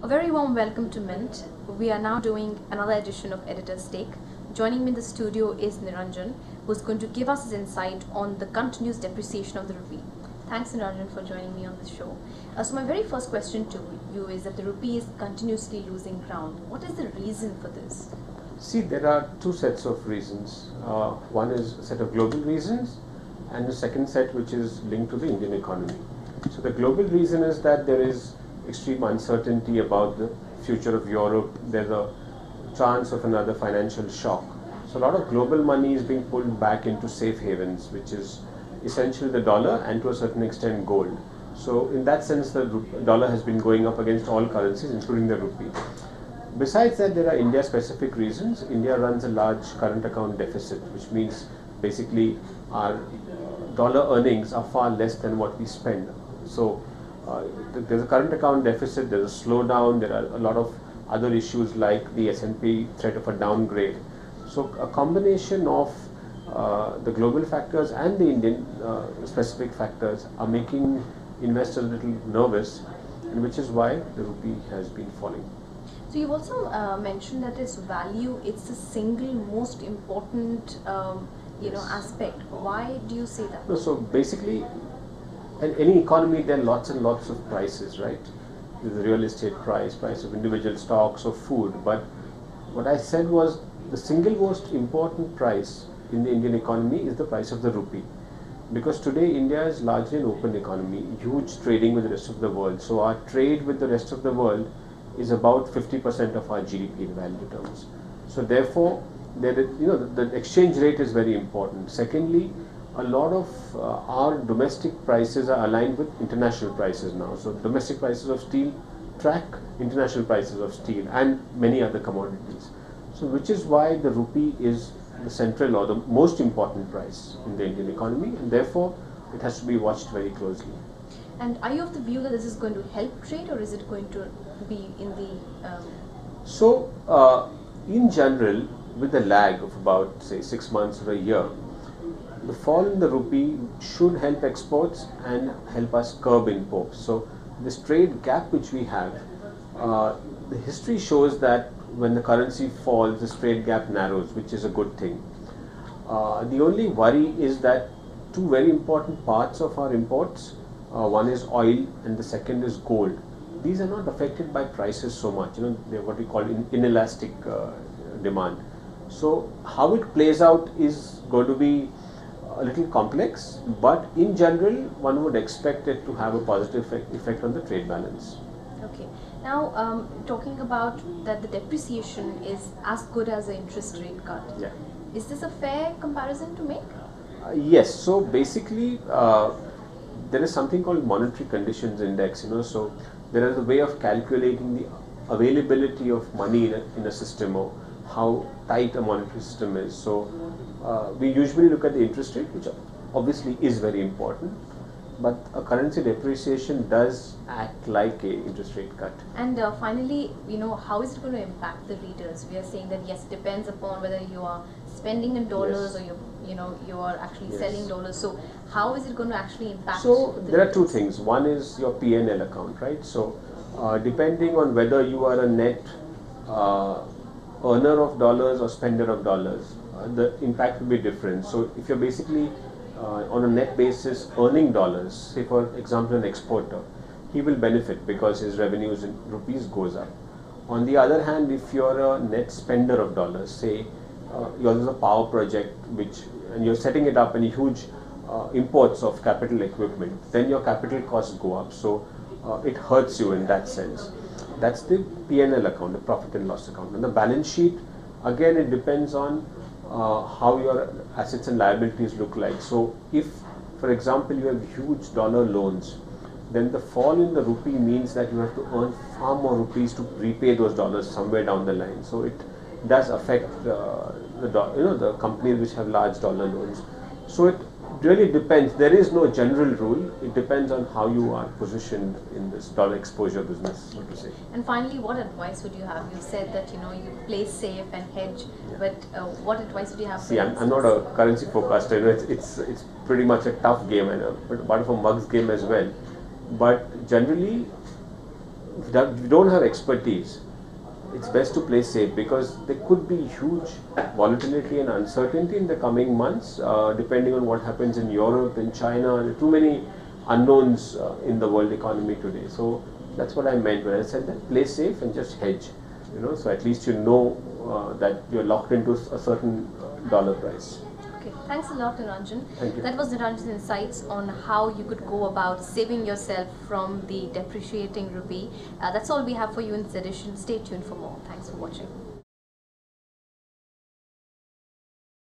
A very warm welcome to Mint. We are now doing another edition of Editor's Take. Joining me in the studio is Niranjan, who's going to give us his insight on the continuous depreciation of the rupee. Thanks, Niranjan, for joining me on the show. So my very first question to you is that the rupee is continuously losing ground. What is the reason for this? See, there are two sets of reasons. One is a set of global reasons, and the second set which is linked to the Indian economy. So the global reason is that there is extreme uncertainty about the future of Europe. There's a chance of another financial shock. So a lot of global money is being pulled back into safe havens, which is essentially the dollar and to a certain extent gold. So in that sense, the dollar has been going up against all currencies, including the rupee. Besides that, there are India-specific reasons. India runs a large current account deficit, which means basically our dollar earnings are far less than what we spend. So there's a current account deficit, there's a slowdown, there are a lot of other issues like the S&P threat of a downgrade. So a combination of the global factors and the Indian specific factors are making investors a little nervous, and which is why the rupee has been falling. So you've also mentioned that its value, it's the single most important aspect. Why do you say that? No, so basically, in any economy there are lots and lots of prices, right? There's the real estate price of individual stocks, of food. But what I said was the single most important price in the Indian economy is the price of the rupee. Because today India is largely an open economy, huge trading with the rest of the world. So our trade with the rest of the world is about 50% of our GDP in value terms. So therefore, the exchange rate is very important. Secondly, a lot of our domestic prices are aligned with international prices now. So domestic prices of steel track international prices of steel and many other commodities. So which is why the rupee is the central or the most important price in the Indian economy, and therefore it has to be watched very closely. And are you of the view that this is going to help trade, or is it going to be in the... So in general, with a lag of about say 6 months or a year, the fall in the rupee should help exports and help us curb imports. So this trade gap which we have, the history shows that when the currency falls, this trade gap narrows, which is a good thing. The only worry is that two very important parts of our imports, one is oil and the second is gold. These are not affected by prices so much. They're what we call inelastic demand. So how it plays out is going to be a little complex, but in general one would expect it to have a positive effect on the trade balance. Okay. Now, talking about that the depreciation is as good as the interest rate cut. Yeah. Is this a fair comparison to make? Yes. So basically, there is something called monetary conditions index. So there is a way of calculating the availability of money in a system, or how tight a monetary system is. So we usually look at the interest rate, which obviously is very important, but a currency depreciation does act like a interest rate cut. And finally, how is it going to impact the readers? We are saying that yes, it depends upon whether you are spending in dollars, Yes. or you are actually Yes. selling dollars. So how is it going to actually impact? So the there are two readers? things. One is your P&L account, right? So depending on whether you are a net earner of dollars or spender of dollars, the impact will be different. So if you're basically on a net basis earning dollars, say for example an exporter, he will benefit because his revenues in rupees goes up. On the other hand, if you're a net spender of dollars, say yours is a power project and you're setting it up in huge imports of capital equipment, then your capital costs go up. So it hurts you in that sense. That's the P&L account, the profit and loss account. And the balance sheet, again, it depends on how your assets and liabilities look like. So if, for example, you have huge dollar loans, then the fall in the rupee means that you have to earn far more rupees to repay those dollars somewhere down the line. So it does affect the companies which have large dollar loans. So it really depends. There is no general rule. It depends on how you are positioned in this dollar exposure business, so to say. And finally, what advice would you have? You said that you play safe and hedge, Yeah. but what advice would you have? See, I'm not a currency forecaster. It's pretty much a tough game and a bit of a mug's game as well. But generally, if you don't have expertise, it's best to play safe, because there could be huge volatility and uncertainty in the coming months, depending on what happens in Europe, in China. There are too many unknowns in the world economy today. So that's what I meant when I said that play safe and just hedge. So at least you know that you're locked into a certain dollar price. Okay, thanks a lot, Niranjan. Thank you. That was Niranjan's insights on how you could go about saving yourself from the depreciating rupee. That's all we have for you in this edition. Stay tuned for more. Thanks for watching.